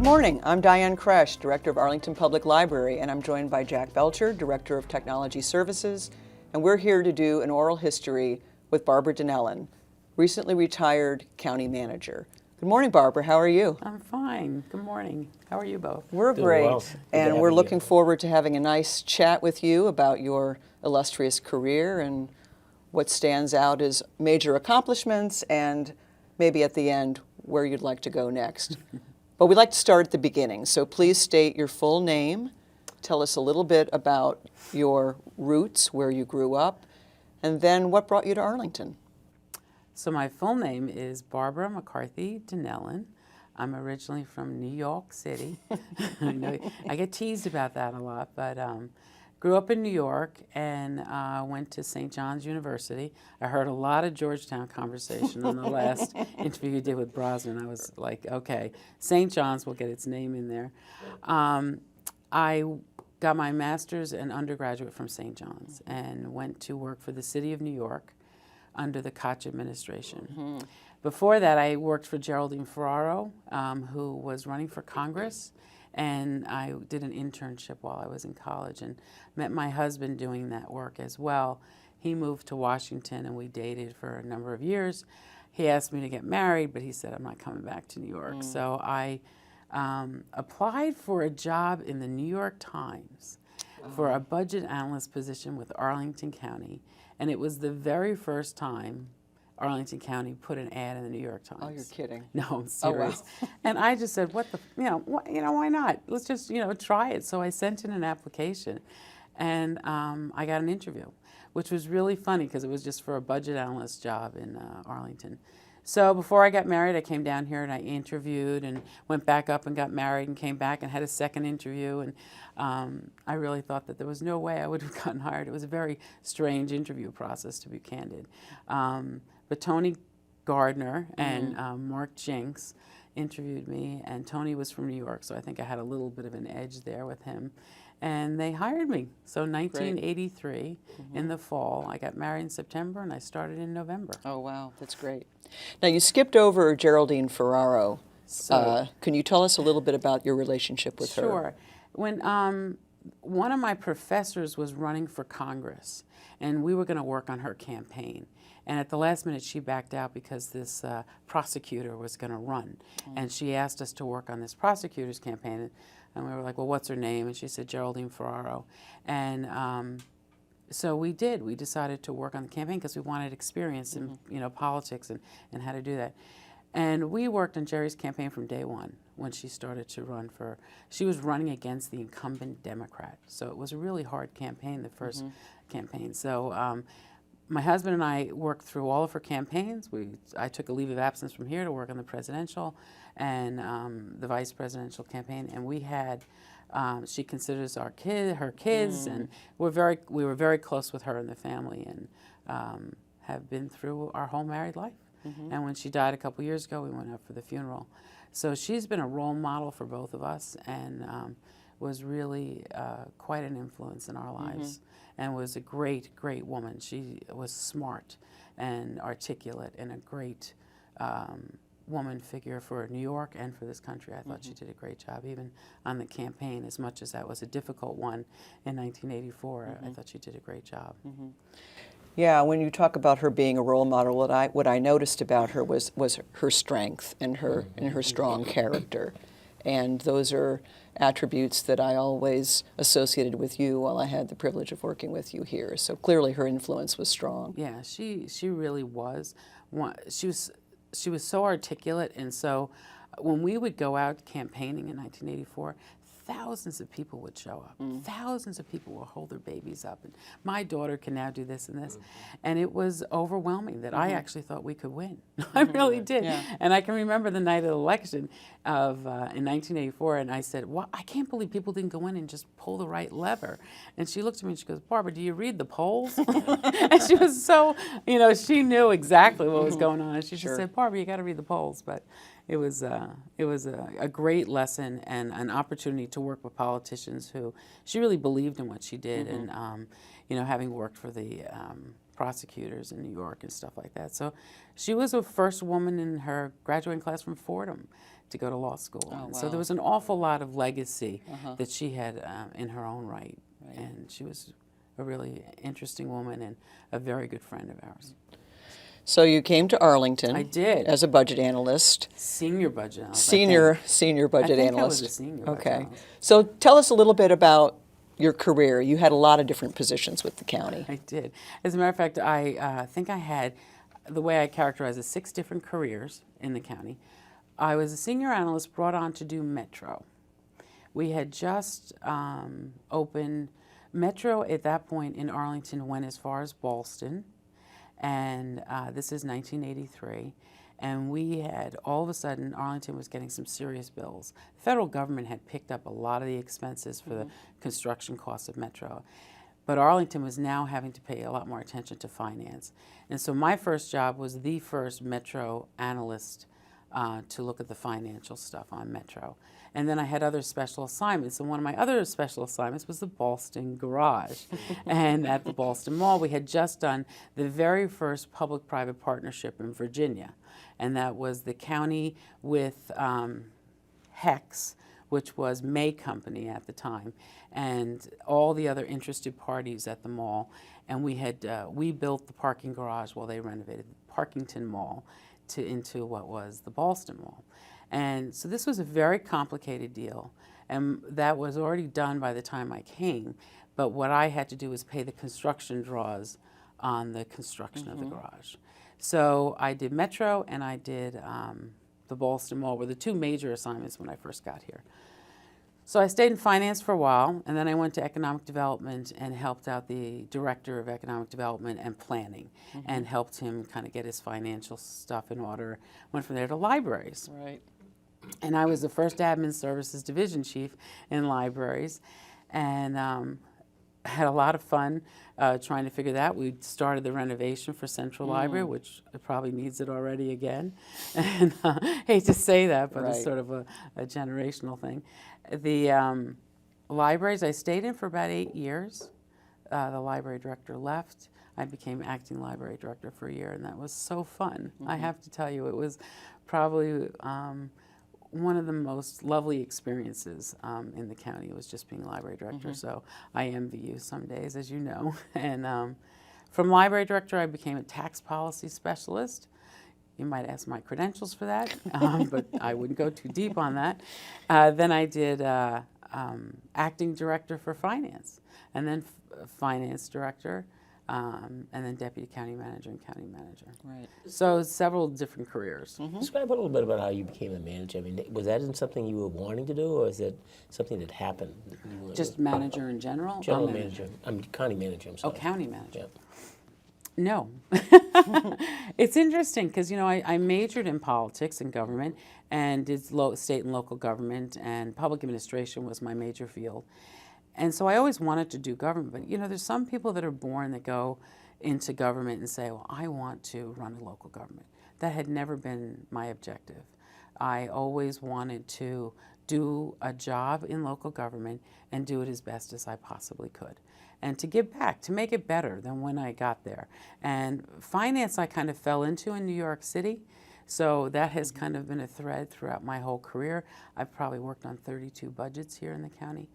morning. I'm Diane Kresh, Director of Arlington Public Library, and I'm joined by Jack Belcher, Director of Technology Services, and we're here to do an oral history with Barbara Donnellan, recently retired County Manager. Good morning, Barbara. How are you? I'm fine. Good morning. How are you both? We're Doing great, well. and we're looking forward to having a nice chat with you about your illustrious career and what stands out as major accomplishments, and maybe at the end where you'd like to go next. But we'd like to start at the beginning, so please state your full name, tell us a little bit about your roots, where you grew up, and then what brought you to Arlington. So my full name is Barbara McCarthy Donnellan. I'm originally from New York City. I know I get teased about that a lot, but grew up in New York and went to St. John's University. I heard a lot of Georgetown conversation on the last interview you did with Brosnan. I was like, okay, St. John's will get its name in there. I got my master's and undergraduate from St. John's and went to work for the city of New York under the Koch administration. Mm-hmm. Before that, I worked for Geraldine Ferraro, who was running for Congress, and I did an internship while I was in college and met my husband doing that work as well. He moved to Washington and we dated for a number of years. He asked me to get married, but he said, I'm not coming back to New York. So I applied for a job in the New York Times for a budget analyst position with Arlington County. And it was the very first time Arlington County put an ad in the New York Times. Oh, you're kidding. No, I'm serious. Oh, wow. And I just said, why not? Let's just, try it. So I sent in an application, and I got an interview, which was really funny because it was just for a budget analyst job in Arlington. So before I got married, I came down here and I interviewed and went back up and got married and came back and had a second interview. And I really thought that there was no way I would have gotten hired. It was a very strange interview process, to be candid. But Tony Gardner and Mark Jinks interviewed me, and Tony was from New York, so I think I had a little bit of an edge there with him. And they hired me. So 1983, in the fall, I got married in September, and I started in November. Oh, wow, that's great. Now, you skipped over Geraldine Ferraro. So, can you tell us a little bit about your relationship with her? Sure. When one of my professors was running for Congress, and we were going to work on her campaign. And at the last minute, she backed out because this prosecutor was going to run. And she asked us to work on this prosecutor's campaign. And we were like, well, what's her name? And she said, Geraldine Ferraro. And so we did. We decided to work on the campaign because we wanted experience in politics and how to do that. And we worked on Jerry's campaign from day one when she started to run for, she was running against the incumbent Democrat. So it was a really hard campaign, the first campaign. So my husband and I worked through all of her campaigns. I took a leave of absence from here to work on the presidential and the vice presidential campaign. And we had, she considers her kids, and we were very close with her and the family, and have been through our whole married life. And when she died a couple years ago, we went up for the funeral. So she's been a role model for both of us, and was really quite an influence in our lives, and was a great, great woman. She was smart and articulate and a great woman figure for New York and for this country. I thought she did a great job, even on the campaign, as much as that was a difficult one in 1984. I thought she did a great job. Yeah, when you talk about her being a role model, what I noticed about her was her strength and her strong character, and those are attributes that I always associated with you while I had the privilege of working with you here. So clearly, her influence was strong. Yeah, she really was. She was so articulate, and so when we would go out campaigning in 1984. Thousands of people would show up. Thousands of people will hold their babies up. And my daughter can now do this and this. And it was overwhelming that I actually thought we could win. I really did. Yeah. And I can remember the night of the election in 1984, and I said, well, I can't believe people didn't go in and just pull the right lever. And she looked at me and she goes, Barbara, do you read the polls? And she was so, she knew exactly what was going on. And she just said, Barbara, you got to read the polls. But it was a great lesson and an opportunity to work with politicians who she really believed in what she did, and having worked for the prosecutors in New York and stuff like that. So she was the first woman in her graduating class from Fordham to go to law school. Oh, And wow. so there was an awful lot of legacy that she had in her own right. And she was a really interesting woman and a very good friend of ours. So you came to Arlington. I did. As a budget analyst. Senior budget analyst. Senior budget I think analyst. I was a senior budget Okay. analyst. So tell us a little bit about your career. You had a lot of different positions with the county. I did. As a matter of fact, I think I had, the way I characterize it, 6 different careers in the county. I was a senior analyst brought on to do Metro. We had just opened, Metro at that point in Arlington went as far as Ballston, and this is 1983. And we had, all of a sudden, Arlington was getting some serious bills. The federal government had picked up a lot of the expenses for the construction costs of Metro. But Arlington was now having to pay a lot more attention to finance. And so my first job was the first Metro analyst to look at the financial stuff on Metro. And then I had other special assignments. And one of my other special assignments was the Ballston Garage. And at the Ballston Mall, we had just done the very first public-private partnership in Virginia. And that was the county with HEX, which was May Company at the time, and all the other interested parties at the mall. And we had we built the parking garage while they renovated Parkington Mall into what was the Ballston Mall. And so this was a very complicated deal, and that was already done by the time I came. But what I had to do was pay the construction draws on the construction of the garage. So I did Metro and I did the Ballston Mall were the 2 major assignments when I first got here. So I stayed in finance for a while, and then I went to economic development and helped out the director of economic development and planning, and helped him kind of get his financial stuff in order. Went from there to libraries. Right. And I was the first admin services division chief in libraries, and had a lot of fun trying to figure that out. We started the renovation for Central Library, which it probably needs it already again. And hate to say that, but it's sort of a generational thing. The libraries I stayed in for about 8 years. The library director left. I became acting library director for a year, and that was so fun. I have to tell you, it was probably one of the most lovely experiences in the county was just being library director. So I envy you some days, as you know. And from library director, I became a tax policy specialist. You might ask my credentials for that, but I wouldn't go too deep on that. Then I did acting director for finance, and then finance director, and then deputy county manager and county manager. Right. So several different careers. Describe a little bit about how you became a manager. I mean, was that something you were wanting to do, or is it something that happened? Just manager in general? General manager. I'm county manager, I'm Oh, sorry. county manager. Yeah. No. It's interesting because, I majored in politics and government and did state and local government, and public administration was my major field. And so I always wanted to do government. But, there's some people that are born that go into government and say, well, I want to run a local government. That had never been my objective. I always wanted to do a job in local government and do it as best as I possibly could, and to give back, to make it better than when I got there. And finance I kind of fell into in New York City, so that has kind of been a thread throughout my whole career. I've probably worked on 32 budgets here in the county.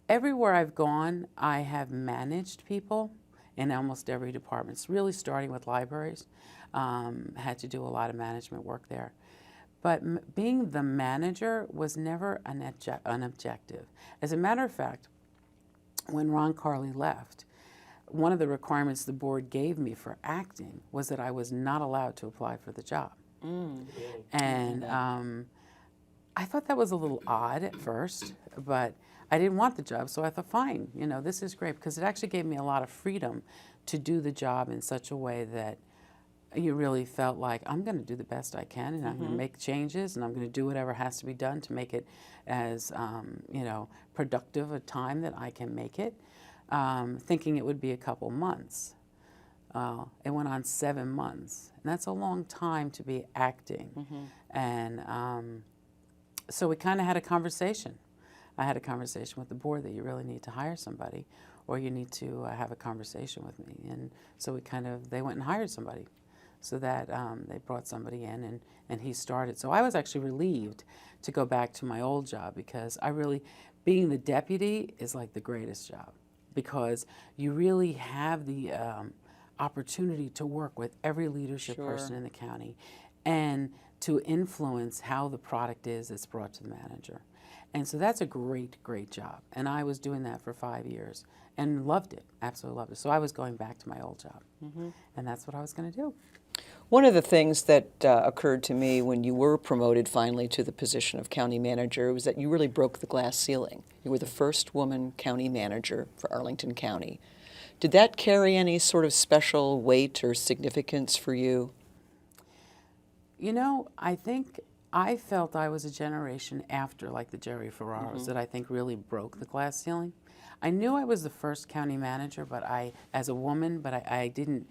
Everywhere I've gone, I have managed people in almost every department. It's really starting with libraries. Had to do a lot of management work there. But being the manager was never an objective. As a matter of fact, when Ron Carley left, one of the requirements the board gave me for acting was that I was not allowed to apply for the job. And I thought that was a little odd at first, but I didn't want the job, so I thought, fine, this is great, because it actually gave me a lot of freedom to do the job in such a way that you really felt like, I'm going to do the best I can, and I'm going to make changes, and I'm going to do whatever has to be done to make it as productive a time that I can make it, thinking it would be a couple months. It went on 7 months, and that's a long time to be acting. And so we kind of had a conversation. I had a conversation with the board that you really need to hire somebody, or you need to have a conversation with me. And so they went and hired somebody. So that they brought somebody in, and he started. So I was actually relieved to go back to my old job, because being the deputy is like the greatest job, because you really have the opportunity to work with every leadership person in the county and to influence how the product is that's brought to the manager. And so that's a great, great job. And I was doing that for 5 years and loved it, absolutely loved it. So I was going back to my old job, and that's what I was going to do. One of the things that occurred to me when you were promoted finally to the position of county manager was that you really broke the glass ceiling. You were the first woman county manager for Arlington County. Did that carry any sort of special weight or significance for you? You know, I think I felt I was a generation after, like the Jerry Ferraros, that I think really broke the glass ceiling. I knew I was the first county manager, but as a woman, but I didn't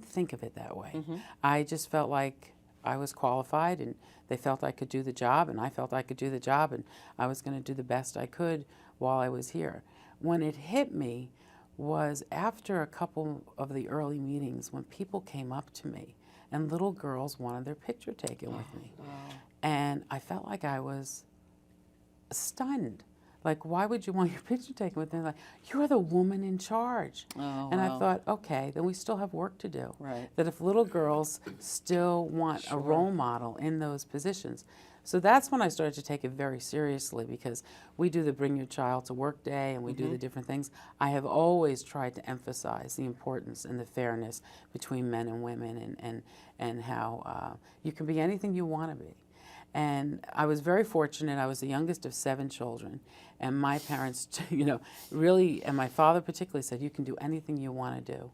think of it that way. I just felt like I was qualified, and they felt I could do the job, and I felt I could do the job, and I was going to do the best I could while I was here. When it hit me was after a couple of the early meetings, when people came up to me and little girls wanted their picture taken with me. And I felt like I was stunned. Like, why would you want your picture taken with them? Like, you're the woman in charge. And I thought, okay, then we still have work to do. Right. That if little girls still want a role model in those positions. So that's when I started to take it very seriously, because we do the Bring Your Child to Work Day, and we do the different things. I have always tried to emphasize the importance and the fairness between men and women, and how you can be anything you want to be. And I was very fortunate. I was the youngest of 7 children, and my parents, really, and my father particularly said, you can do anything you want to do,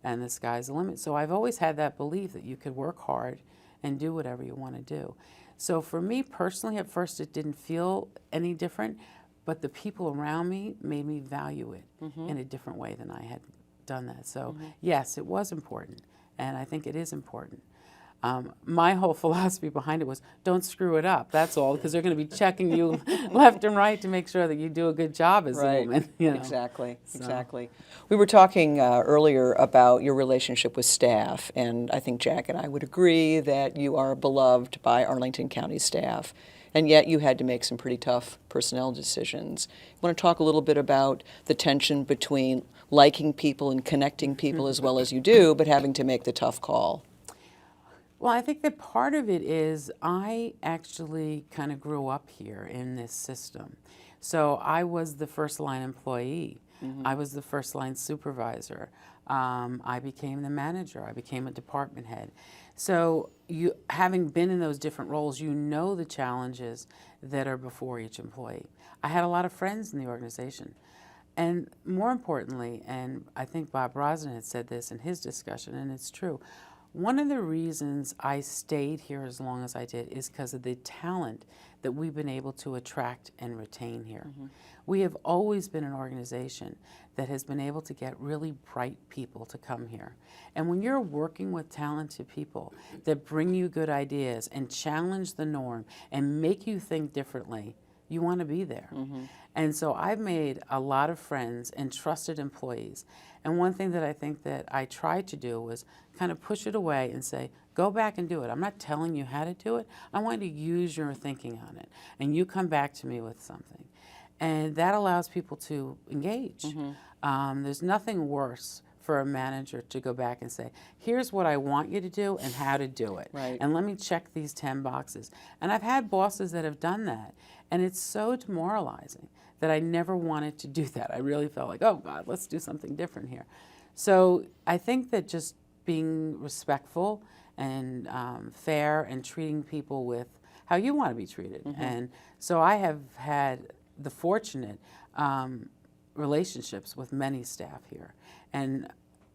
and the sky's the limit. So I've always had that belief that you could work hard and do whatever you want to do. So for me personally, at first it didn't feel any different, but the people around me made me value it in a different way than I had done that. So yes, it was important, and I think it is important. My whole philosophy behind it was, don't screw it up, that's all, because they're going to be checking you left and right to make sure that you do a good job as a woman. Exactly, exactly. We were talking earlier about your relationship with staff, and I think Jack and I would agree that you are beloved by Arlington County staff, and yet you had to make some pretty tough personnel decisions. You want to talk a little bit about the tension between liking people and connecting people as well as you do, but having to make the tough call? Well, I think that part of it is I actually kind of grew up here in this system. So I was the first line employee. I was the first line supervisor. I became the manager. I became a department head. So having been in those different roles, you know the challenges that are before each employee. I had a lot of friends in the organization. And more importantly, and I think Bob Brosnan had said this in his discussion, and it's true, one of the reasons I stayed here as long as I did is because of the talent that we've been able to attract and retain here. We have always been an organization that has been able to get really bright people to come here. And when you're working with talented people that bring you good ideas and challenge the norm and make you think differently, you want to be there. And so I've made a lot of friends and trusted employees. And one thing that I think that I tried to do was kind of push it away and say, go back and do it. I'm not telling you how to do it. I want you to use your thinking on it. And you come back to me with something. And that allows people to engage. There's nothing worse for a manager to go back and say, here's what I want you to do and how to do it. And let me check these 10 boxes. And I've had bosses that have done that. And it's so demoralizing that I never wanted to do that. I really felt like, oh God, let's do something different here. So I think that just being respectful and fair and treating people with how you want to be treated. And so I have had the fortunate relationships with many staff here.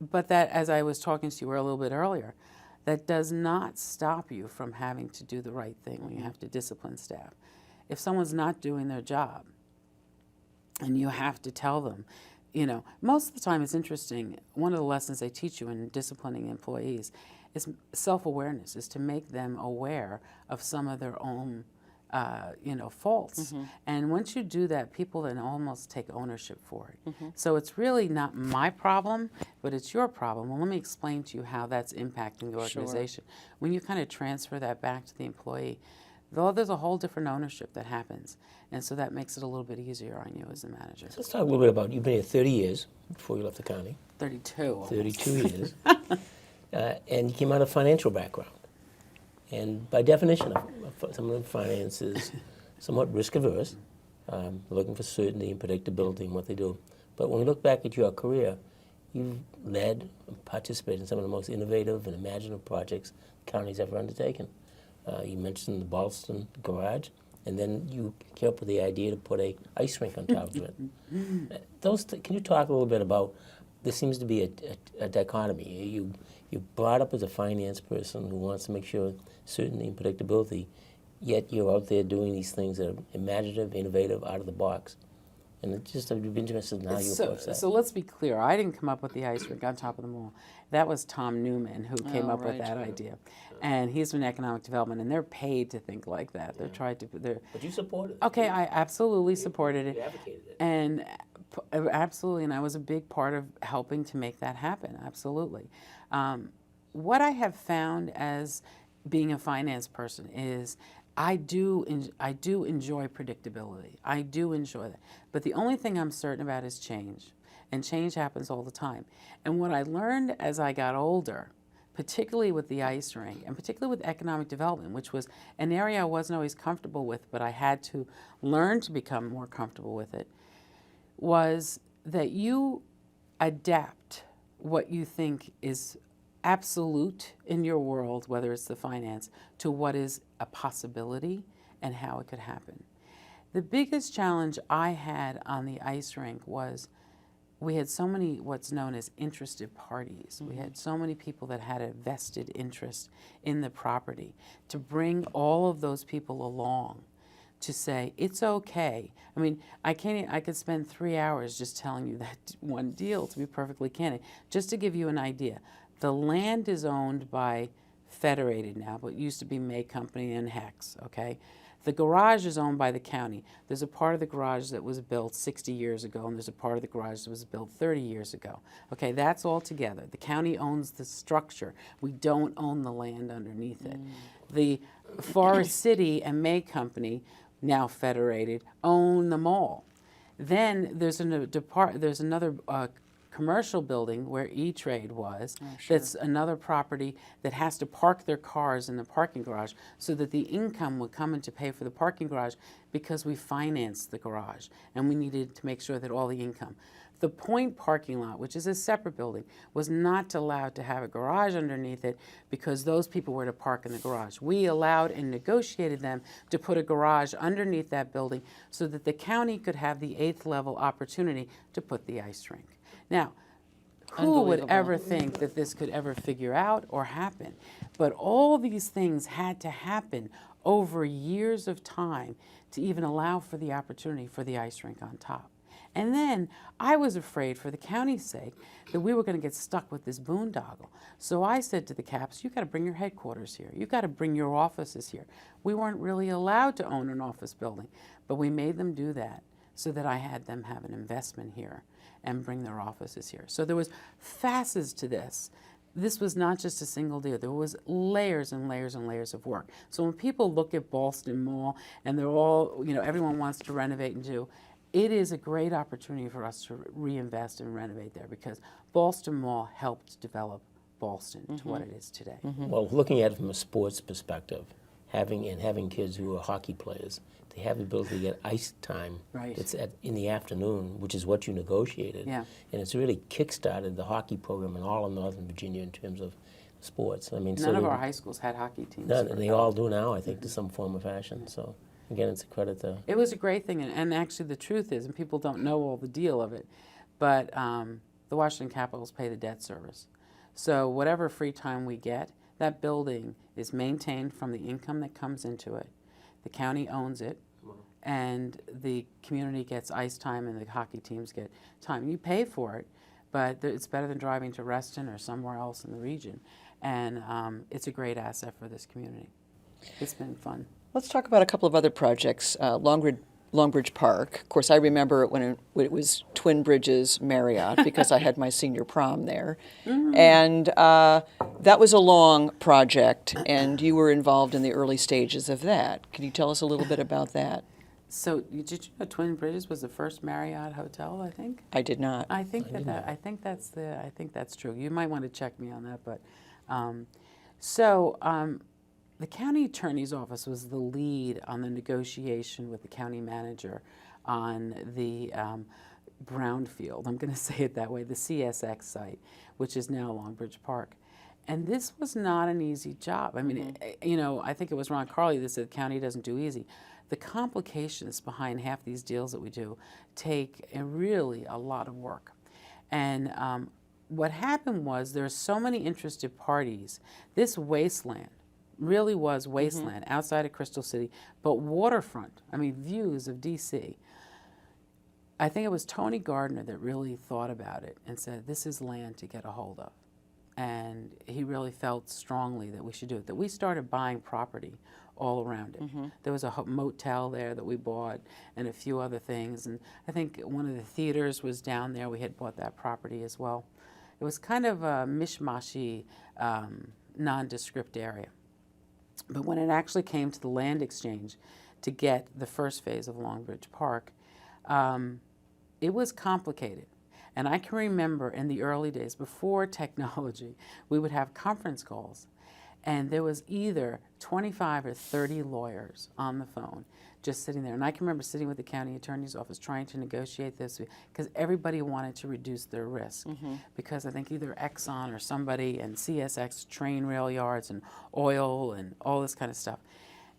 But that, as I was talking to you a little bit earlier, that does not stop you from having to do the right thing when you have to discipline staff. If someone's not doing their job and you have to tell them, most of the time it's interesting, one of the lessons they teach you in disciplining employees is self-awareness, is to make them aware of some of their own faults. And once you do that, people then almost take ownership for it. So it's really not my problem, but it's your problem. Well, let me explain to you how that's impacting the organization. When you kind of transfer that back to the employee, though, there's a whole different ownership that happens. And so that makes it a little bit easier on you as a manager. So let's talk a little bit about, you've been here 30 years before you left the county. 32. 32 years. And you came out of a financial background. And by definition, someone in finance is somewhat risk averse, looking for certainty and predictability in what they do. But when we look back at your career, you've led and participated in some of the most innovative and imaginative projects the county's ever undertaken. You mentioned the Boston garage, and then you came up with the idea to put a ice rink on top of it. Can you talk a little bit about, there seems to be a dichotomy. You brought up as a finance person who wants to make sure certainty and predictability, yet you're out there doing these things that are imaginative, innovative, out of the box. And it just, I'd be interested in how you approach that. So let's be clear. I didn't come up with the ice rink on top of the mall. That was Tom Newman who came up with that idea. And he's from economic development, and they're paid to think like that. They're trying to. But you supported it. Okay, I absolutely supported it. You advocated it. And absolutely, and I was a big part of helping to make that happen. Absolutely. What I have found as being a finance person is I do enjoy predictability. I do enjoy that. But the only thing I'm certain about is change. And change happens all the time. And what I learned as I got older, particularly with the ice rink, and particularly with economic development, which was an area I wasn't always comfortable with, but I had to learn to become more comfortable with it, was that you adapt what you think is absolute in your world, whether it's the finance, to what is a possibility and how it could happen. The biggest challenge I had on the ice rink was we had so many what's known as interested parties. We had so many people that had a vested interest in the property. To bring all of those people along to say, it's okay. I mean, I could spend 3 hours just telling you that one deal, to be perfectly candid, just to give you an idea. The land is owned by Federated now, but it used to be May Company and Hex, okay? The garage is owned by the county. There's a part of the garage that was built 60 years ago, and there's a part of the garage that was built 30 years ago. Okay, that's all together. The county owns the structure. We don't own the land underneath it. The Forest City and May Company, now Federated, own the mall. Then there's another commercial building where E-Trade was. That's another property that has to park their cars in the parking garage so that the income would come in to pay for the parking garage because we financed the garage and we needed to make sure that all the income. The Point parking lot, which is a separate building, was not allowed to have a garage underneath it because those people were to park in the garage. We allowed and negotiated them to put a garage underneath that building so that the county could have the 8th level opportunity to put the ice rink. Now, who would ever think that this could ever figure out or happen? But all these things had to happen over years of time to even allow for the opportunity for the ice rink on top. And then I was afraid for the county's sake that we were going to get stuck with this boondoggle. So I said to the Caps, you've got to bring your headquarters here. You've got to bring your offices here. We weren't really allowed to own an office building, but we made them do that so that I had them have an investment here and bring their offices here. So there was facets to this. This was not just a single deal. There was layers and layers and layers of work. So when people look at Boston Mall and they're all, everyone wants to renovate and do, it is a great opportunity for us to reinvest and renovate there because Boston Mall helped develop Boston to what it is today. Well, looking at it from a sports perspective, having kids who are hockey players, they have the ability to get ice time. Right. It's in the afternoon, which is what you negotiated. Yeah. And it's really kick-started the hockey program in all of Northern Virginia in terms of sports. I mean, None of our high schools had hockey teams. None, and they all do now, I think, to some form of fashion. So, again, it's a credit to... It was a great thing, and actually the truth is, and people don't know all the deal of it, but the Washington Capitals pay the debt service. So whatever free time we get, that building is maintained from the income that comes into it. The county owns it, and the community gets ice time and the hockey teams get time. You pay for it, but it's better than driving to Reston or somewhere else in the region. And it's a great asset for this community. It's been fun. Let's talk about a couple of other projects. Longbridge Park. Of course, I remember it when it was Twin Bridges Marriott because I had my senior prom there. And that was a long project, and you were involved in the early stages of that. Can you tell us a little bit about that? So did you know Twin Bridges was the first Marriott hotel, I think? I did not. I think I think that's true. You might want to check me on that, but the county attorney's office was the lead on the negotiation with the county manager on the brownfield. I'm going to say it that way, the CSX site, which is now Longbridge Park. And this was not an easy job. I mean, I think it was Ron Carley that said the county doesn't do easy. The complications behind half these deals that we do take really a lot of work. And what happened was there are so many interested parties. This wasteland really was wasteland outside of Crystal City, but waterfront, I mean, views of D.C. I think it was Tony Gardner that really thought about it and said, this is land to get a hold of. And he really felt strongly that we should do it, that we started buying property all around it. There was a motel there that we bought and a few other things. And I think one of the theaters was down there. We had bought that property as well. It was kind of a mishmashy, nondescript area. But when it actually came to the land exchange to get the first phase of Longbridge Park, it was complicated. And I can remember in the early days, before technology, we would have conference calls, and there was either 25 or 30 lawyers on the phone just sitting there. And I can remember sitting with the county attorney's office trying to negotiate this because everybody wanted to reduce their risk. Because I think either Exxon or somebody and CSX train rail yards and oil and all this kind of stuff.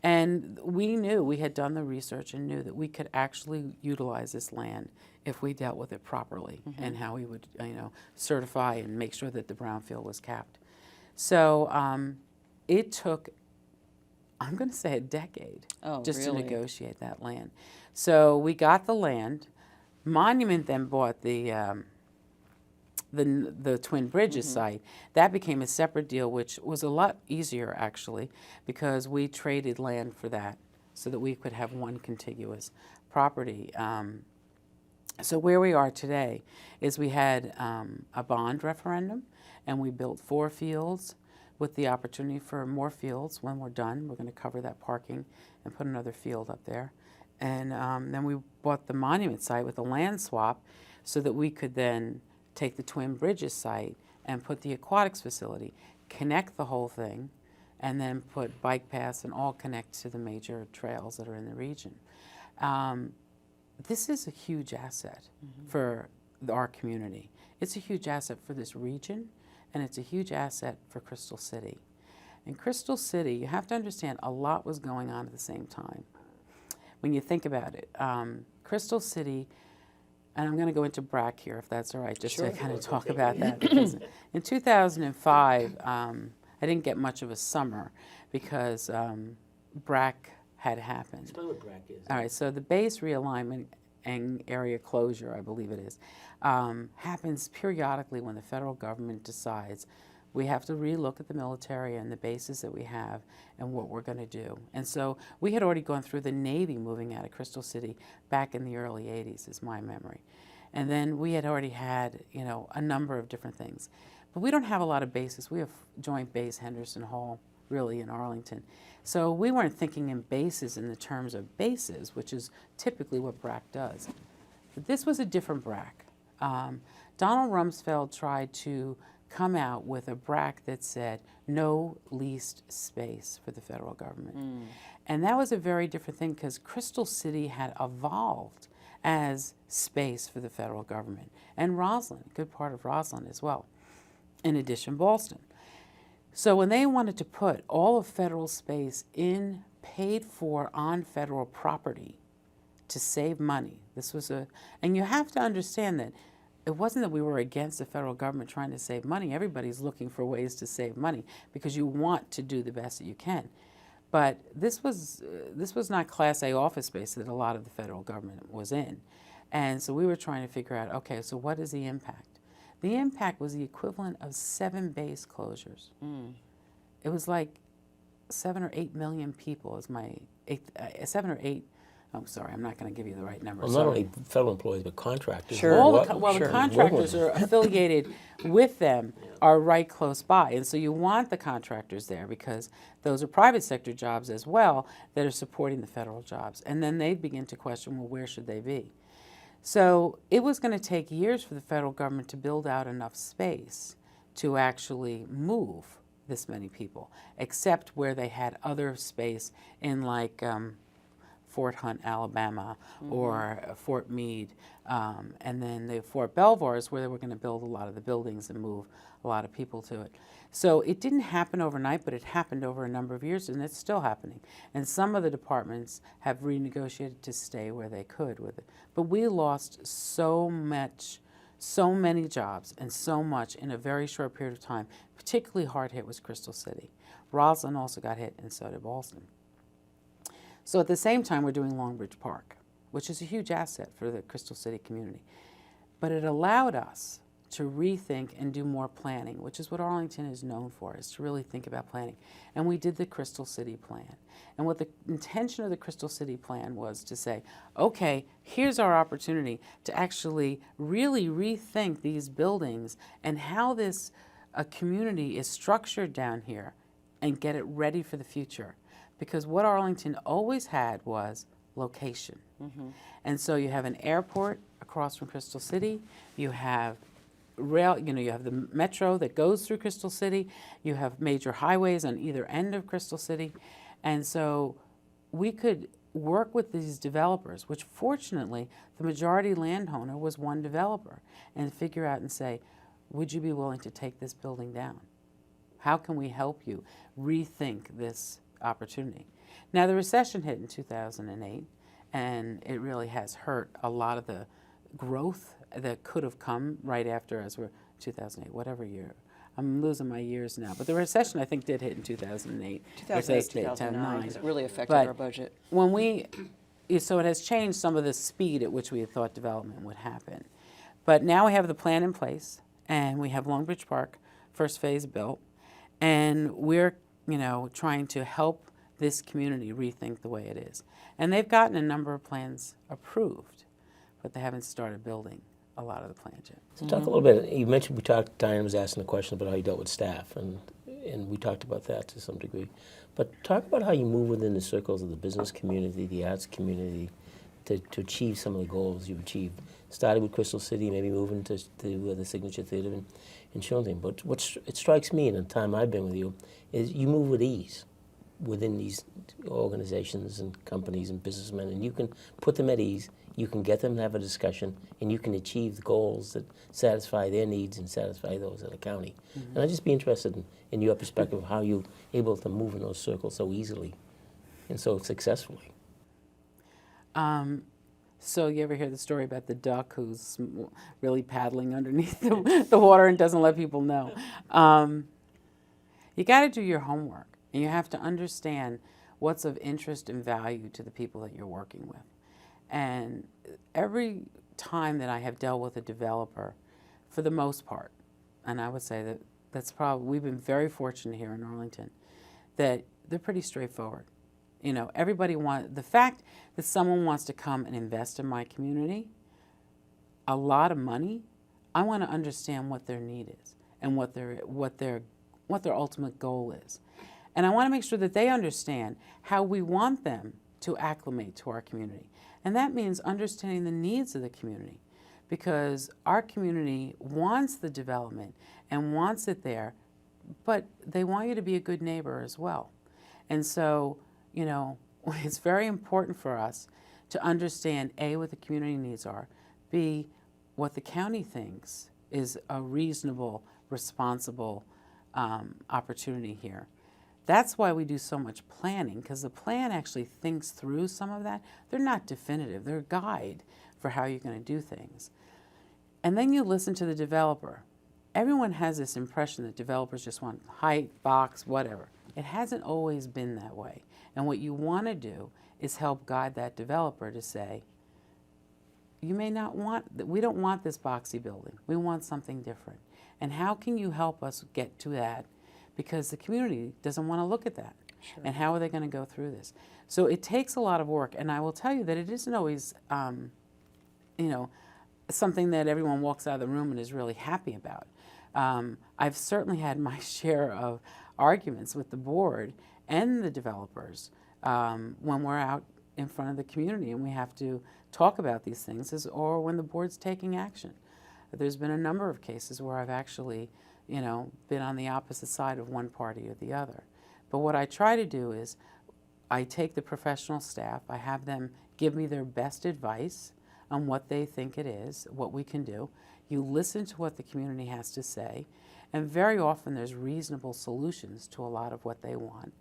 And we knew, we had done the research and knew that we could actually utilize this land if we dealt with it properly and how we would, certify and make sure that the brownfield was capped. So it took, I'm going to say, a decade just to negotiate that land. So we got the land. Monument then bought the Twin Bridges site. That became a separate deal, which was a lot easier, actually, because we traded land for that so that we could have one contiguous property. So where we are today is we had a bond referendum, and we built 4 fields with the opportunity for more fields when we're done. We're going to cover that parking and put another field up there. And then we bought the monument site with a land swap so that we could then take the Twin Bridges site and put the aquatics facility, connect the whole thing, and then put bike paths and all connect to the major trails that are in the region. This is a huge asset for our community. It's a huge asset for this region, and it's a huge asset for Crystal City. In Crystal City, you have to understand a lot was going on at the same time. When you think about it, Crystal City, and I'm going to go into BRAC here, if that's all right, just to kind of talk about that. Because in 2005, I didn't get much of a summer because BRAC had happened. Explain what BRAC is. All right, so the base realignment and area closure, I believe it is, happens periodically when the federal government decides we have to relook at the military and the bases that we have and what we're going to do. And so we had already gone through the Navy moving out of Crystal City back in the early 80s, is my memory. And then we had already had, a number of different things. But we don't have a lot of bases. We have Joint Base Henderson Hall, really, in Arlington. So we weren't thinking in bases in the terms of bases, which is typically what BRAC does. But this was a different BRAC. Donald Rumsfeld tried to come out with a BRAC that said no leased space for the federal government. And that was a very different thing because Crystal City had evolved as space for the federal government. And Roslyn, a good part of Roslyn as well, in addition Ballston. So when they wanted to put all of federal space in paid for on federal property to save money, and you have to understand that it wasn't that we were against the federal government trying to save money. Everybody's looking for ways to save money because you want to do the best that you can. But this was not Class A office space that a lot of the federal government was in. And so we were trying to figure out, okay, so what is the impact? The impact was the equivalent of 7 base closures. It was like 7 or 8 million people is my 7 or 8. I'm sorry, I'm not going to give you the right number. Well, not only federal employees, but contractors. Sure. All What- the, well, sure. the contractors are affiliated with them are right close by. And so you want the contractors there because those are private sector jobs as well that are supporting the federal jobs. And then they begin to question, well, where should they be? So it was going to take years for the federal government to build out enough space to actually move this many people, except where they had other space in like Fort Hunt, Alabama, or Fort Meade, and then the Fort Belvoir is where they were going to build a lot of the buildings and move a lot of people to it. So it didn't happen overnight, but it happened over a number of years, and it's still happening. And some of the departments have renegotiated to stay where they could with it. But we lost so many jobs and so much in a very short period of time. Particularly hard hit was Crystal City. Roslyn also got hit, and so did Boston. So at the same time, we're doing Longbridge Park, which is a huge asset for the Crystal City community. But it allowed us to rethink and do more planning, which is what Arlington is known for, is to really think about planning. And we did the Crystal City Plan. And what the intention of the Crystal City Plan was to say, okay, here's our opportunity to actually really rethink these buildings and how this community is structured down here and get it ready for the future. Because what Arlington always had was location. And so you have an airport across from Crystal City, you have rail, you have the metro that goes through Crystal City, you have major highways on either end of Crystal City, and so we could work with these developers, which fortunately the majority landowner was one developer, and figure out and say, would you be willing to take this building down? How can we help you rethink this opportunity? Now the recession hit in 2008, and it really has hurt a lot of the growth that could have come right after, as we're 2008, whatever year. I'm losing my years now, but the recession I think did hit in 2008. 2008, 2009, because it really affected But our budget. So it has changed some of the speed at which we had thought development would happen. But now we have the plan in place, and we have Longbridge Park, first phase built, and we're trying to help this community rethink the way it is. And they've gotten a number of plans approved, but they haven't started building a lot of the plans yet. So talk a little bit, you mentioned, Diane was asking a question about how you dealt with staff, and we talked about that to some degree. But talk about how you move within the circles of the business community, the arts community, to achieve some of the goals you've achieved. Started with Crystal City, maybe moving to the Signature Theater in Shilton. But it strikes me in the time I've been with you is you move with ease within these organizations and companies and businessmen, and you can put them at ease, you can get them to have a discussion, and you can achieve the goals that satisfy their needs and satisfy those of the county. And I'd just be interested in your perspective of how you're able to move in those circles so easily and so successfully. So you ever hear the story about the duck who's really paddling underneath the water and doesn't let people know? You got to do your homework, and you have to understand what's of interest and value to the people that you're working with. And every time that I have dealt with a developer, for the most part, and I would say that we've been very fortunate here in Arlington, that they're pretty straightforward. Everybody the fact that someone wants to come and invest in my community, a lot of money, I want to understand what their need is and what their ultimate goal is. And I want to make sure that they understand how we want them to acclimate to our community. And that means understanding the needs of the community, because our community wants the development and wants it there, but they want you to be a good neighbor as well. And so, it's very important for us to understand, A, what the community needs are, B, what the county thinks is a reasonable, responsible opportunity here. That's why we do so much planning, because the plan actually thinks through some of that. They're not definitive. They're a guide for how you're going to do things. And then you listen to the developer. Everyone has this impression that developers just want height, box, whatever. It hasn't always been that way. And what you want to do is help guide that developer to say, we don't want this boxy building. We want something different. And how can you help us get to that? Because the community doesn't want to look at that. And how are they going to go through this? So it takes a lot of work, and I will tell you that it isn't always, you know, something that everyone walks out of the room and is really happy about. I've certainly had my share of arguments with the board and the developers when we're out in front of the community and we have to talk about these things, or when the board's taking action. There's been a number of cases where I've actually, you know, been on the opposite side of one party or the other. But what I try to do is I take the professional staff, I have them give me their best advice on what they think it is, what we can do. You listen to what the community has to say, and very often there's reasonable solutions to a lot of what they want.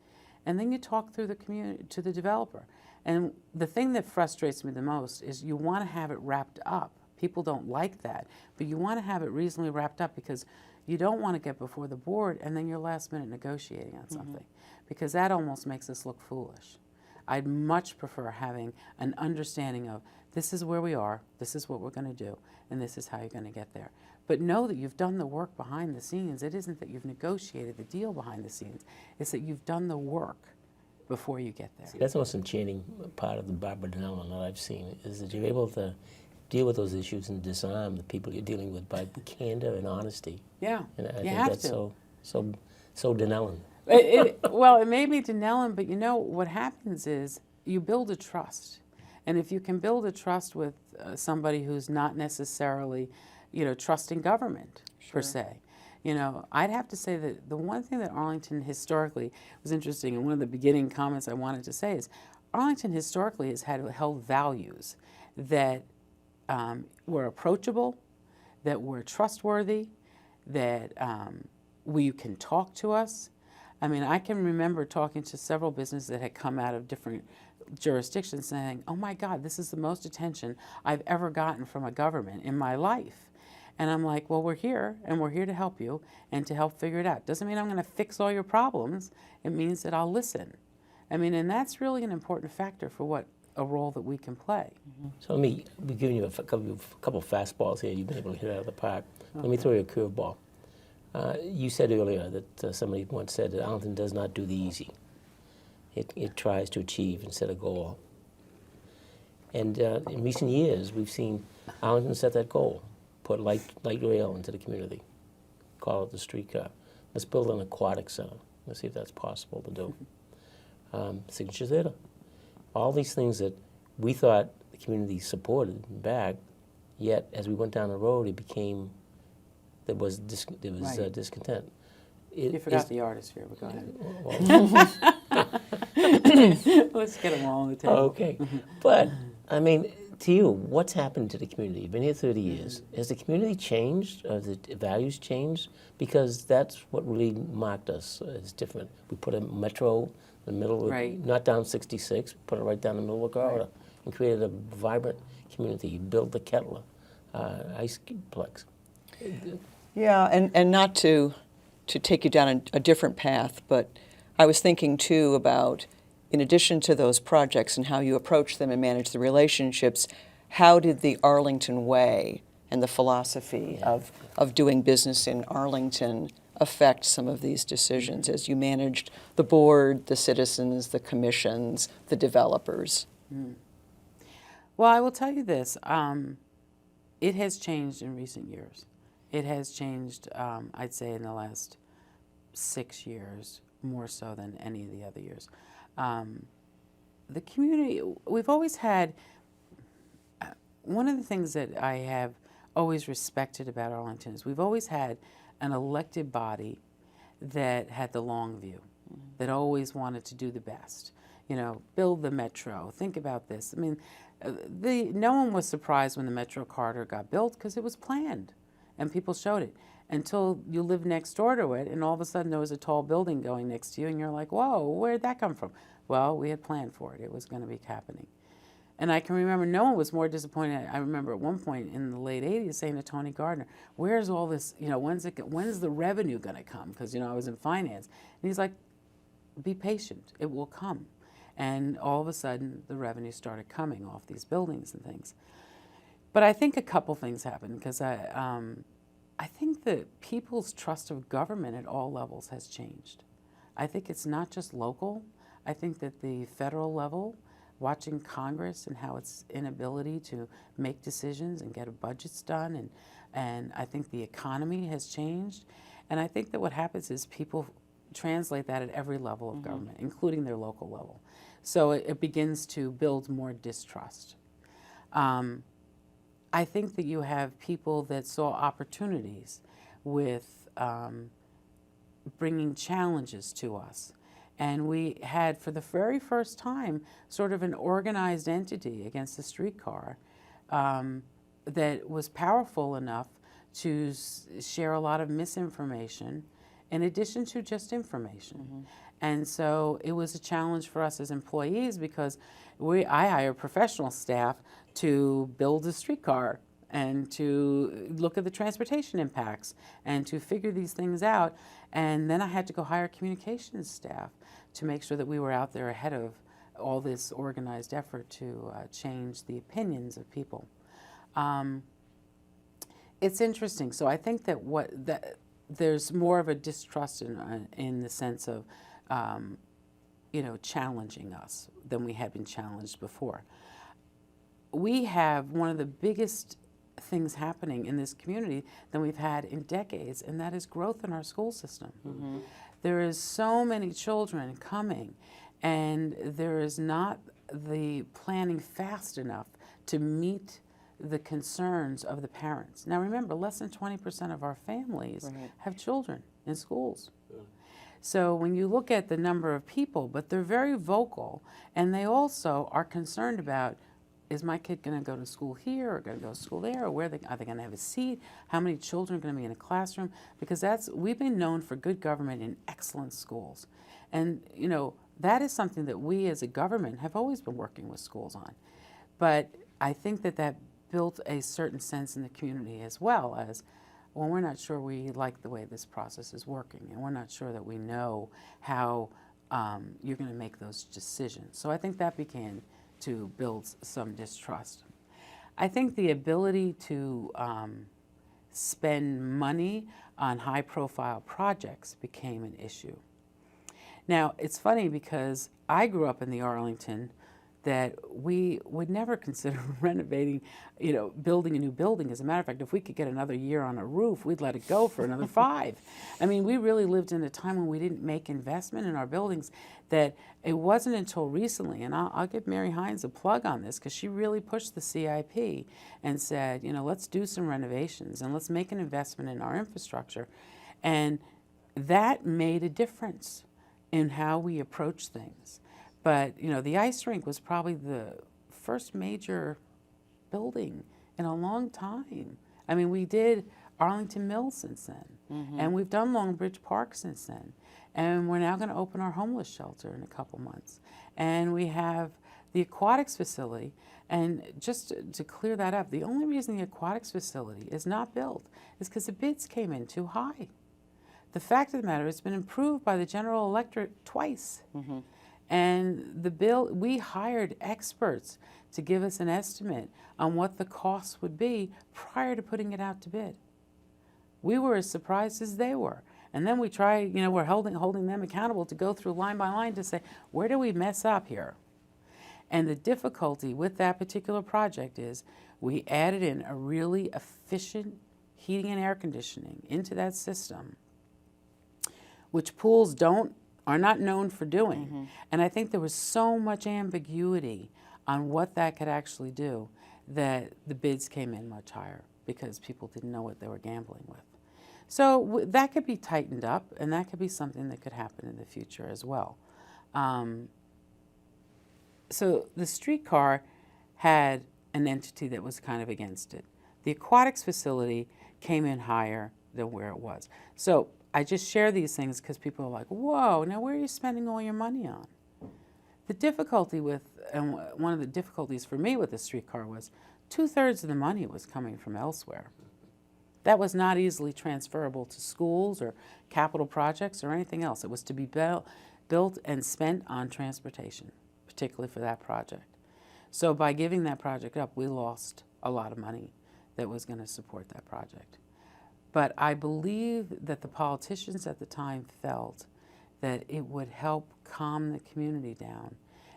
And then you talk through the community to the developer. And the thing that frustrates me the most is you want to have it wrapped up. People don't like that, but you want to have it reasonably wrapped up because you don't want to get before the board and then you're last minute negotiating on something, because that almost makes us look foolish. I'd much prefer having an understanding of this is where we are, this is what we're going to do, and this is how you're going to get there. But know that you've done the work behind the scenes. It isn't that you've negotiated the deal behind the scenes. It's that you've done the work before you get there. See, that's the most enchanting part of the Barbara Donnellan that I've seen, is that you're able to deal with those issues and disarm the people you're dealing with by candor and honesty. Yeah, And I you think have that's to. so Donnellan. Well, it may be Donnellan, but you know what happens is you build a trust. And if you can build a trust with somebody who's not necessarily, you know, trusting government per se, you know, I'd have to say that the one thing that Arlington historically was interesting, and one of the beginning comments I wanted to say is Arlington historically has held values that were approachable, that were trustworthy, that you can talk to us. I mean, I can remember talking to several businesses that had come out of different jurisdictions saying, oh my God, this is the most attention I've ever gotten from a government in my life. And I'm like, well, we're here, and we're here to help you and to help figure it out. Doesn't mean I'm going to fix all your problems. It means that I'll listen. I mean, and that's really an important factor for what a role that we can play. So let me be giving you a couple of fastballs here. You've been able to hit out of the park. Let me throw you a curveball. You said earlier that somebody once said that Arlington does not do the easy. It tries to achieve and set a goal. And in recent years, we've seen Arlington set that goal, put light rail into the community, call it the streetcar. Let's build an aquatic center. Let's see if that's possible to do. Signature theater. All these things that we thought the community supported and backed, yet as we went down the road, it became, there was discontent. You forgot the artist here, but go ahead. Let's get them all on the table. Okay. But, I mean, to you, what's happened to the community? You've been here 30 years. Has the community changed? Have the values changed? Because that's what really marked us as different. We put a metro in the middle, not down 66, put it right down the middle of the corridor, and created a vibrant community. Built the Kettler Iceplex. Yeah, and not to take you down a different path, but I was thinking too about, in addition to those projects and how you approach them and manage the relationships, how did the Arlington way and the philosophy of doing business in Arlington affect some of these decisions as you managed the board, the citizens, the commissions, the developers? Well, I will tell you this. It has changed in recent years. It has changed, I'd say, in the last 6 years, more so than any of the other years. The community, we've always had, one of the things that I have always respected about Arlington is we've always had an elected body that had the long view, that always wanted to do the best. You know, build the metro, think about this. I mean, no one was surprised when the metro corridor got built because it was planned and people showed it. Until you live next door to it, and all of a sudden there was a tall building going next to you, and you're like, whoa, where did that come from? Well, we had planned for it. It was going to be happening. And I can remember no one was more disappointed. I remember at one point in the late 80s saying to Tony Gardner, where's all this, you know, when's the revenue going to come? Because, you know, I was in finance. And he's like, be patient. It will come. And all of a sudden, the revenue started coming off these buildings and things. But I think a couple things happened, because I think that people's trust of government at all levels has changed. I think it's not just local. I think that the federal level, watching Congress and how its inability to make decisions and get budgets done, and I think the economy has changed. And I think that what happens is people translate that at every level of government, including their local level. So it begins to build more distrust. I think that you have people that saw opportunities with bringing challenges to us. And we had, for the very first time, sort of an organized entity against the streetcar that was powerful enough to share a lot of misinformation in addition to just information. And so it was a challenge for us as employees because I hired professional staff to build a streetcar and to look at the transportation impacts and to figure these things out. And then I had to go hire communications staff to make sure that we were out there ahead of all this organized effort to change the opinions of people. It's interesting. So I think that there's more of a distrust in the sense of, challenging us than we had been challenged before. We have one of the biggest things happening in this community than we've had in decades, and that is growth in our school system. There is so many children coming, and there is not the planning fast enough to meet the concerns of the parents. Now remember, less than 20% of our families have children in schools. So when you look at the number of people, but they're very vocal, and they also are concerned about, is my kid going to go to school here or going to go to school there, or are they going to have a seat? How many children are going to be in a classroom? Because we've been known for good government in excellent schools. And, that is something that we as a government have always been working with schools on. But I think that built a certain sense in the community as well as, well, we're not sure we like the way this process is working, and we're not sure that we know how you're going to make those decisions. So I think that began to build some distrust. I think the ability to spend money on high-profile projects became an issue. Now, it's funny because I grew up in the Arlington that we would never consider renovating, building a new building. As a matter of fact, if we could get another year on a roof, we'd let it go for another 5. I mean, we really lived in a time when we didn't make investment in our buildings, that it wasn't until recently, and I'll give Mary Hines a plug on this because she really pushed the CIP and said, let's do some renovations and let's make an investment in our infrastructure. And that made a difference in how we approach things. But, the ice rink was probably the first major building in a long time. I mean, we did Arlington Mills since then, and we've done Longbridge Park since then. And we're now going to open our homeless shelter in a couple months. And we have the aquatics facility. And just to clear that up, the only reason the aquatics facility is not built is because the bids came in too high. The fact of the matter is it's been improved by the General Electric twice. And we hired experts to give us an estimate on what the costs would be prior to putting it out to bid. We were as surprised as they were. And then we we're holding them accountable to go through line by line to say, where do we mess up here? And the difficulty with that particular project is we added in a really efficient heating and air conditioning into that system, which pools are not known for doing. And I think there was so much ambiguity on what that could actually do that the bids came in much higher because people didn't know what they were gambling with. So that could be tightened up, and that could be something that could happen in the future as well. So the streetcar had an entity that was kind of against it. The aquatics facility came in higher than where it was. So I just share these things because people are like, whoa, now where are you spending all your money on? The difficulty and one of the difficulties for me with the streetcar was 2/3 of the money was coming from elsewhere. That was not easily transferable to schools or capital projects or anything else. It was to be built and spent on transportation, particularly for that project. So by giving that project up, we lost a lot of money that was going to support that project. But I believe that the politicians at the time felt that it would help calm the community down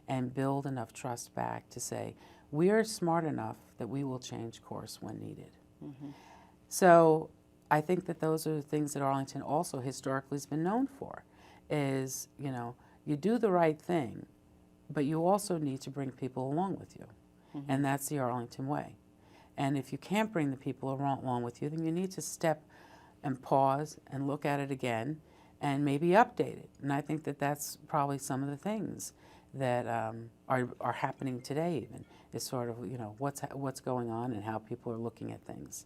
and build enough trust back to say, we are smart enough that we will change course when needed. So I think that those are the things that Arlington also historically has been known for, is, you know, you do the right thing, but you also need to bring people along with you. And that's the Arlington way. And if you can't bring the people along with you, then you need to step and pause and look at it again and maybe update it. And I think that that's probably some of the things that are happening today even, is sort of, you know, what's going on and how people are looking at things.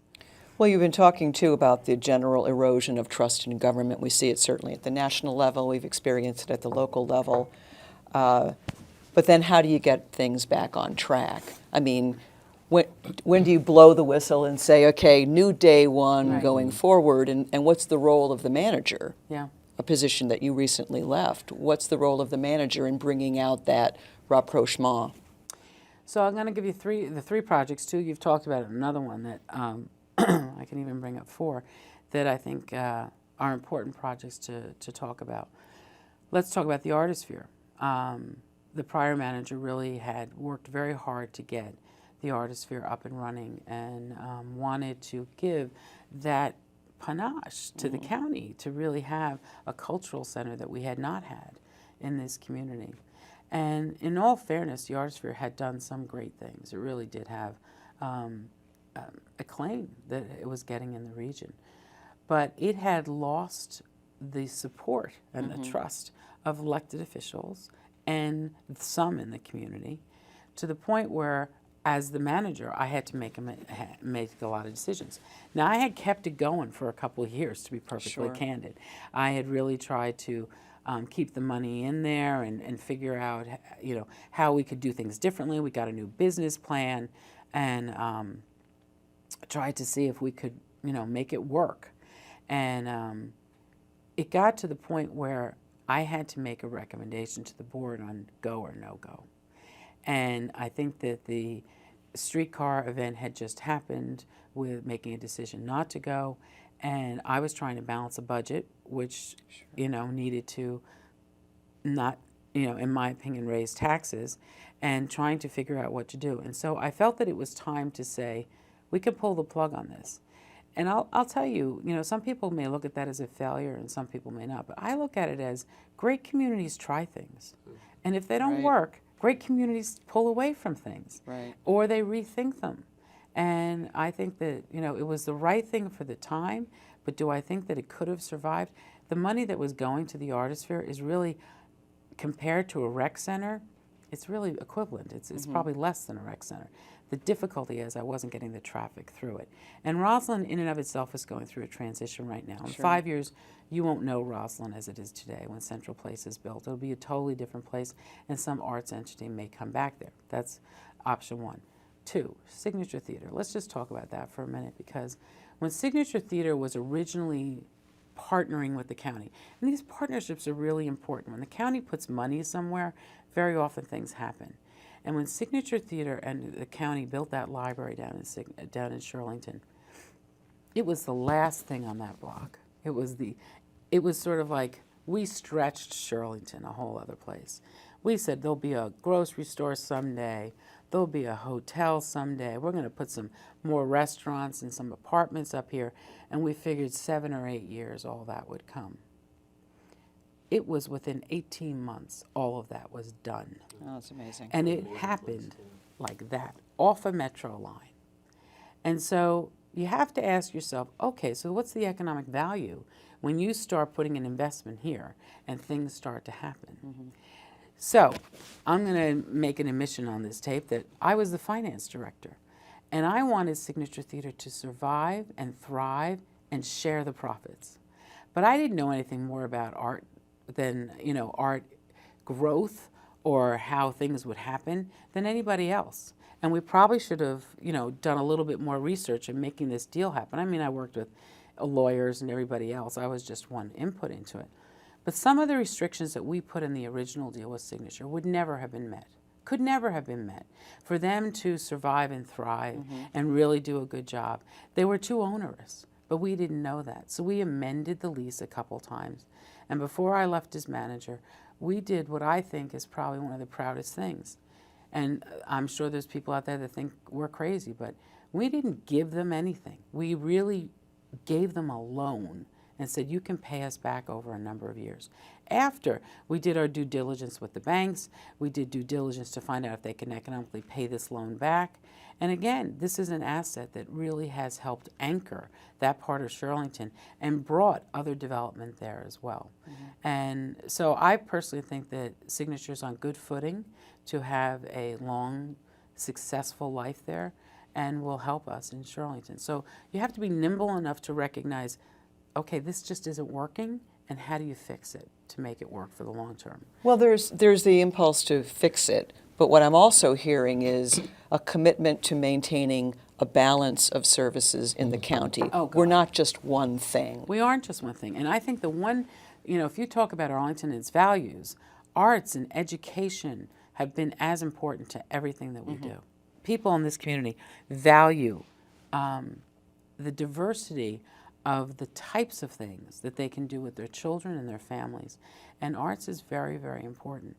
Well, you've been talking, too, about the general erosion of trust in government. We see it certainly at the national level. We've experienced it at the local level. But then how do you get things back on track? I mean, when do you blow the whistle and say, okay, new day one Right. going forward, and what's the role of the manager? Yeah. A position that you recently left. What's the role of the manager in bringing out that rapprochement? So I'm going to give you the three projects. Two you've talked about, another one that I can even bring up four that I think are important projects to talk about. Let's talk about the Artisphere. The prior manager really had worked very hard to get the Artisphere up and running, and wanted to give that panache to the county to really have a cultural center that we had not had in this community. And in all fairness, the Artisphere had done some great things. It really did have acclaim that it was getting in the region. But it had lost the support and the trust of elected officials and some in the community, to the point where, as the manager, I had to make a lot of decisions. Now, I had kept it going for a couple of years, to be perfectly candid. I had really tried to keep the money in there and figure out, you know, how we could do things differently. We got a new business plan, and tried to see if we could, you know, make it work. And it got to the point where I had to make a recommendation to the board on go or no go. And I think that the streetcar event had just happened with making a decision not to go, and I was trying to balance a budget, which, you know, needed to not, you know, in my opinion, raise taxes, and trying to figure out what to do. And so I felt that it was time to say, we could pull the plug on this. And I'll tell you, you know, some people may look at that as a failure and some people may not, but I look at it as great communities try things. And if they don't work, great communities pull away from things, or they rethink them. And I think that, you know, it was the right thing for the time, but do I think that it could have survived? The money that was going to the Artisphere is really, compared to a rec center, it's really equivalent. It's probably less than a rec center. The difficulty is I wasn't getting the traffic through it. And Roslyn, in and of itself, is going through a transition right now. In 5 years, you won't know Roslyn as it is today when Central Place is built. It'll be a totally different place, and some arts entity may come back there. That's option one. Two, Signature Theater. Let's just talk about that for a minute, because when Signature Theater was originally partnering with the county, and these partnerships are really important. When the county puts money somewhere, very often things happen. And when Signature Theater and the county built that library down in Shirlington, it was the last thing on that block. It was sort of like, we stretched Shirlington a whole other place. We said there'll be a grocery store someday, there'll be a hotel someday, we're going to put some more restaurants and some apartments up here, and we figured 7 or 8 years all that would come. It was within 18 months, all of that was done. Oh, that's amazing. And it happened like that, off a metro line. And so you have to ask yourself, okay, so what's the economic value when you start putting an investment here and things start to happen? So I'm going to make an admission on this tape that I was the finance director, and I wanted Signature Theater to survive and thrive and share the profits. But I didn't know anything more about art than, you know, art growth or how things would happen than anybody else. And we probably should have, you know, done a little bit more research in making this deal happen. I mean, I worked with lawyers and everybody else. I was just one input into it. But some of the restrictions that we put in the original deal with Signature would never have been met, could never have been met. For them to survive and thrive and really do a good job, they were too onerous, but we didn't know that. So we amended the lease a couple times, And before I left as manager, we did what I think is probably one of the proudest things. And I'm sure there's people out there that think we're crazy, but we didn't give them anything. We really gave them a loan and said, you can pay us back over a number of years. After we did our due diligence with the banks, we did due diligence to find out if they can economically pay this loan back. And again, this is an asset that really has helped anchor that part of Shirlington and brought other development there as well. And so I personally think that Signature's on good footing to have a long, successful life there and will help us in Shirlington. So you have to be nimble enough to recognize, okay, this just isn't working, and how do you fix it to make it work for the long term? Well, there's the impulse to fix it, but what I'm also hearing is a commitment to maintaining a balance of services in the county. Oh, God. We're not just one thing. We aren't just one thing. And I think the one, if you talk about Arlington and its values, arts and education have been as important to everything that we do. People in this community value the diversity of the types of things that they can do with their children and their families. And arts is very, very important.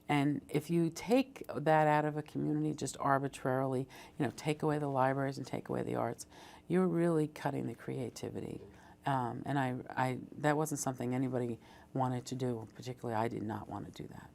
And if you take that out of a community just arbitrarily, take away the libraries and take away the arts, you're really cutting the creativity. And I that wasn't something anybody wanted to do. Particularly, I did not want to do that.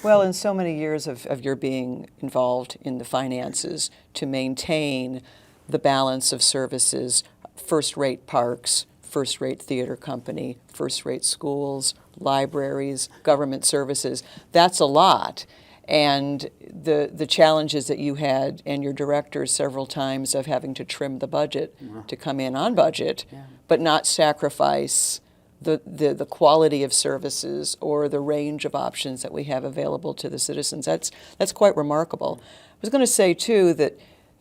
Well, in so many years of your being involved in the finances, to maintain the balance of services, first-rate parks, first-rate theater company, first-rate schools, libraries, government services, that's a lot. And the challenges that you had and your directors several times of having to trim the budget to come in on budget, but not sacrifice the quality of services or the range of options that we have available to the citizens. That's quite remarkable. I was going to say, too, that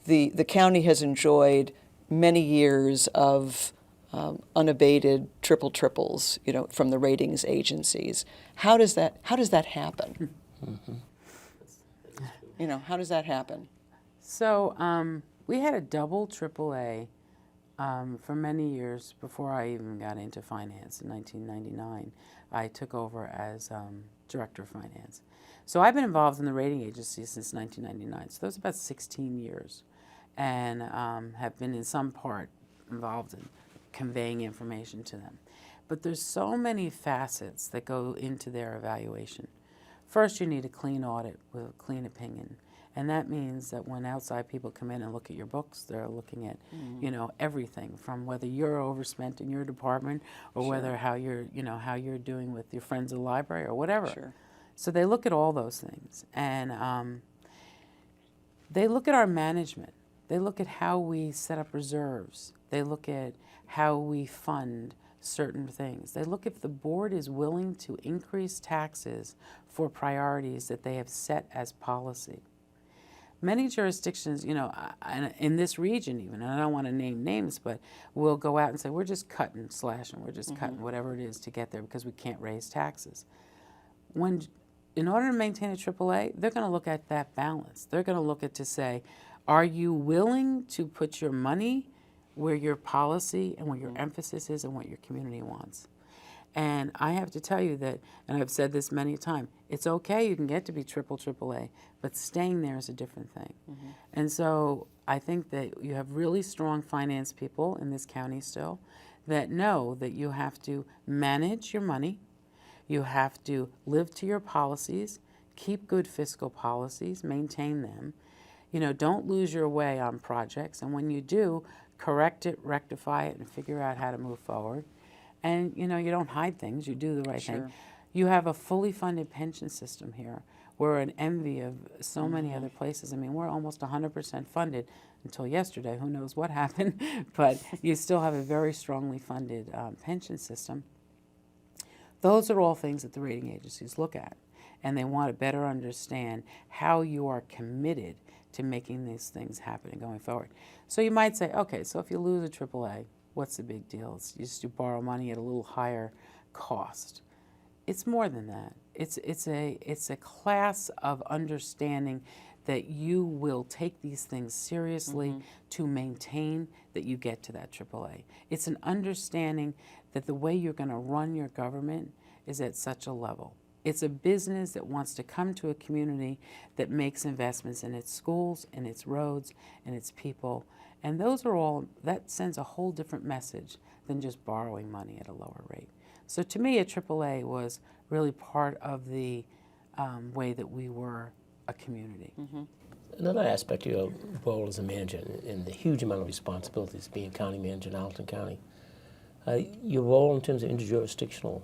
the county has enjoyed many years of unabated triples, from the ratings agencies. How does that happen? How does that happen? So we had a double AAA for many years before I even got into finance in 1999. I took over as director of finance. So I've been involved in the rating agency since 1999. So that was about 16 years, and have been in some part involved in conveying information to them. But there's so many facets that go into their evaluation. First, you need a clean audit with a clean opinion. And that means that when outside people come in and look at your books, they're looking at, everything from whether you're overspent in your department or whether how you're doing with your friends at the library or whatever. Sure. So they look at all those things. And they look at our management. They look at how we set up reserves. They look at how we fund certain things. They look if the board is willing to increase taxes for priorities that they have set as policy. Many jurisdictions, in this region even, and I don't want to name names, but will go out and say, we're just cutting, slashing, we're just cutting whatever it is to get there because we can't raise taxes. In order to maintain a AAA, they're going to look at that balance. They're going to look at to say, are you willing to put your money where your policy and where your emphasis is and what your community wants? And I have to tell you that, and I've said this many times, it's okay, you can get to be AAA, but staying there is a different thing. And so I think that you have really strong finance people in this county still that know that you have to manage your money, you have to live to your policies, keep good fiscal policies, maintain them. Don't lose your way on projects, and when you do, correct it, rectify it, and figure out how to move forward. And, you don't hide things, you do the right thing. You have a fully funded pension system here. We're an envy of so many other places. I mean, we're almost 100% funded until yesterday. Who knows what happened? But you still have a very strongly funded pension system. Those are all things that the rating agencies look at. And they want to better understand how you are committed to making these things happen and going forward. So you might say, okay, so if you lose a AAA, what's the big deal? You borrow money at a little higher cost. It's more than that. It's a class of understanding that you will take these things seriously to maintain that you get to that AAA. It's an understanding that the way you're going to run your government is at such a level. It's a business that wants to come to a community that makes investments in its schools, in its roads, and its people. And those are all, that sends a whole different message than just borrowing money at a lower rate. So to me, a AAA was really part of the way that we were a community. Mm-hmm. Another aspect of your role as a manager and the huge amount of responsibilities being county manager in Arlington County, your role in terms of interjurisdictional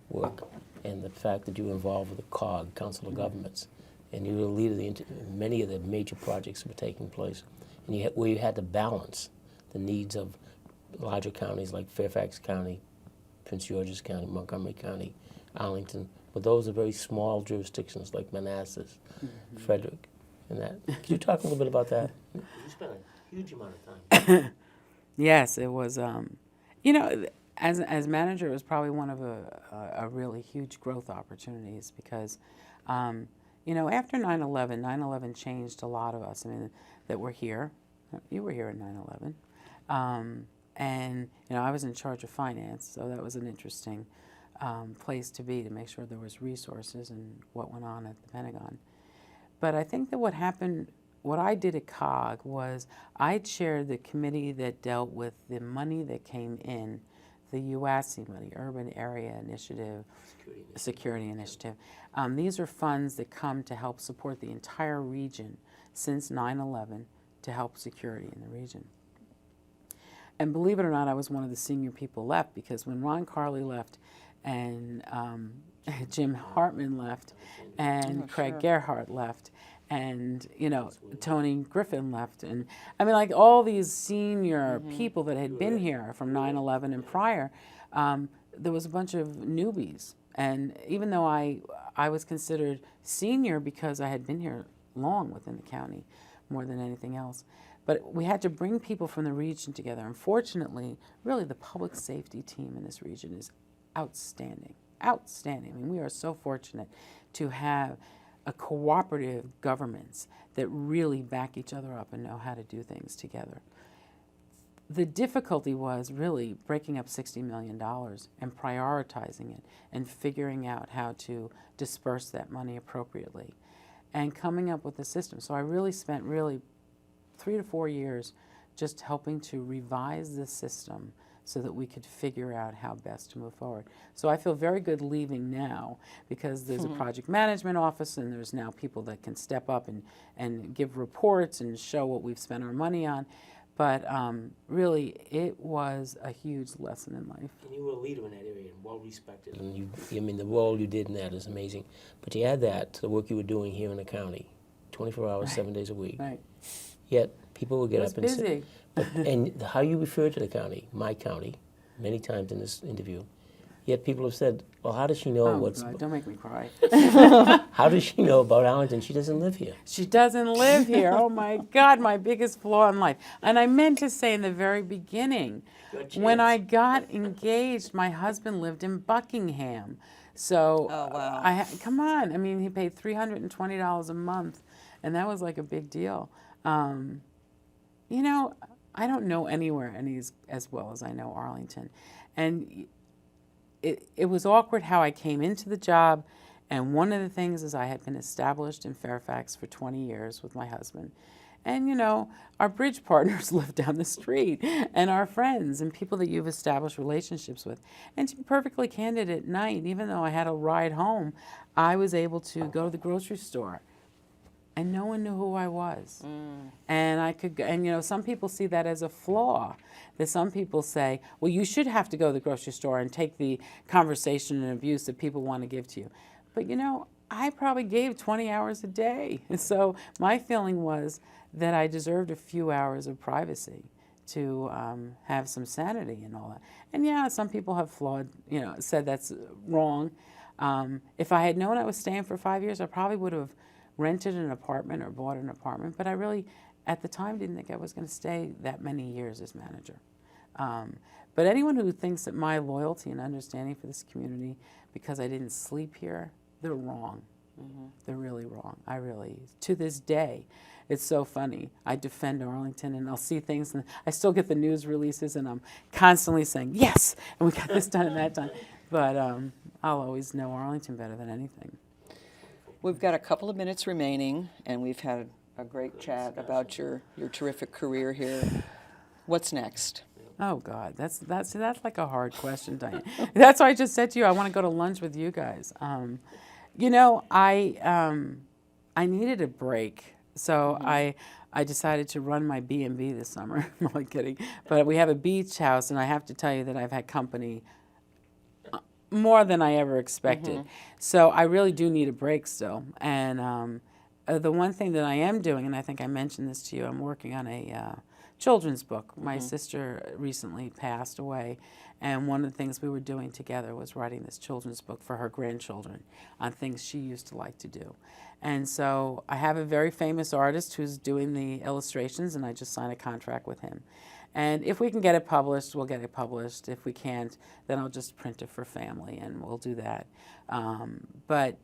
work and the fact that you were involved with the COG, Council of Governments, and you were a leader of many of the major projects that were taking place, and where you had to balance the needs of larger counties like Fairfax County, Prince George's County, Montgomery County, Arlington, but those are very small jurisdictions like Manassas, Frederick, and that. Could you talk a little bit about that? You spent a huge amount of time. Yes, it was. You know, as manager, it was probably one of a really huge growth opportunities because, you know, after 9/11, 9/11 changed a lot of us. I mean, that were here. You were here at 9/11. And, you know, I was in charge of finance, so that was an interesting place to be, to make sure there was resources and what went on at the Pentagon. But I think that what happened, what I did at COG was I chaired the committee that dealt with the money that came in, the UASI money, Urban Area Initiative, Security Initiative. These are funds that come to help support the entire region since 9/11 to help security in the region. And believe it or not, I was one of the senior people left because when Ron Carley left and Jim Hartman left and Craig Gerhardt left and, you know, Tony Griffin left. And I mean, like all these senior people that had been here from 9/11 and prior, there was a bunch of newbies. And even though I was considered senior because I had been here long within the county, more than anything else, but we had to bring people from the region together. Unfortunately, really the public safety team in this region is outstanding, outstanding. I mean, we are so fortunate to have a cooperative governments that really back each other up and know how to do things together. The difficulty was really breaking up $60 million and prioritizing it and figuring out how to disperse that money appropriately and coming up with a system. So I really spent 3 to 4 years just helping to revise the system so that we could figure out how best to move forward. So I feel very good leaving now because there's a project management office and there's now people that can step up and give reports and show what we've spent our money on. But really, it was a huge lesson in life. And you were a leader in that area and well respected. And I mean, the role you did in that is amazing. But you add that to the work you were doing here in the county, 24 hours, 7 days a week. Right. Yet people will get up and busy. say, and how you refer to the county, my county, many times in this interview. Yet people have said, well, how does she know what's... God, don't make me cry. How does she know about Arlington? She doesn't live here. She doesn't live here. Oh, my God, my biggest flaw in life. And I meant to say in the very beginning, when I got engaged, my husband lived in Buckingham. So, oh, wow. Come on. I mean, he paid $320 a month, and that was like a big deal. You know, I don't know anywhere as well as I know Arlington. And it was awkward how I came into the job, and one of the things is I had been established in Fairfax for 20 years with my husband. And, you know, our bridge partners live down the street, and our friends and people that you've established relationships with. And to be perfectly candid, at night, even though I had a ride home, I was able to go to the grocery store. And no one knew who I was. And I could, and you know, some people see that as a flaw. That some people say, well, you should have to go to the grocery store and take the conversation and abuse that people want to give to you. But you know, I probably gave 20 hours a day. And so my feeling was that I deserved a few hours of privacy to have some sanity and all that. And yeah, some people have said that's wrong. If I had known I was staying for 5 years, I probably would have rented an apartment or bought an apartment, but I really, at the time, didn't think I was going to stay that many years as manager. But anyone who thinks that my loyalty and understanding for this community, because I didn't sleep here, they're wrong. They're really wrong. To this day, it's so funny. I defend Arlington, and I'll see things, and I still get the news releases, and I'm constantly saying, yes, and we got this done and that done. But I'll always know Arlington better than anything. We've got a couple of minutes remaining, and we've had a great chat about your terrific career here. What's next? Oh God, that's like a hard question, Diane. That's why I just said to you, I want to go to lunch with you guys. You know, I needed a break, so I decided to run my B&B this summer. I'm only kidding, but we have a beach house, and I have to tell you that I've had company more than I ever expected. So I really do need a break still. And the one thing that I am doing, and I think I mentioned this to you, I'm working on a children's book. My sister recently passed away, and one of the things we were doing together was writing this children's book for her grandchildren on things she used to like to do. And so I have a very famous artist who's doing the illustrations, and I just signed a contract with him. And if we can get it published, we'll get it published. If we can't, then I'll just print it for family, and we'll do that. But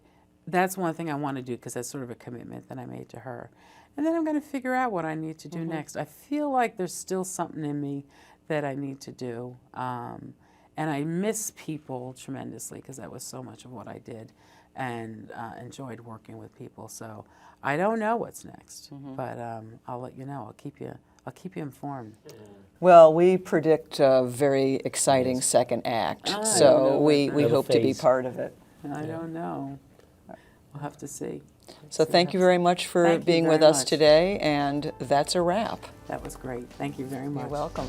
that's one thing I want to do, because that's sort of a commitment that I made to her. And then I'm going to figure out what I need to do next. I feel like there's still something in me that I need to do. And I miss people tremendously, because that was so much of what I did, and enjoyed working with people. So I don't know what's next, but I'll let you know. I'll keep you informed. Well, we predict a very exciting second act, so we hope to be part of it. I don't know. We'll have to see. So thank you very much for being with us today, and that's a wrap. That was great. Thank you very much. You're welcome.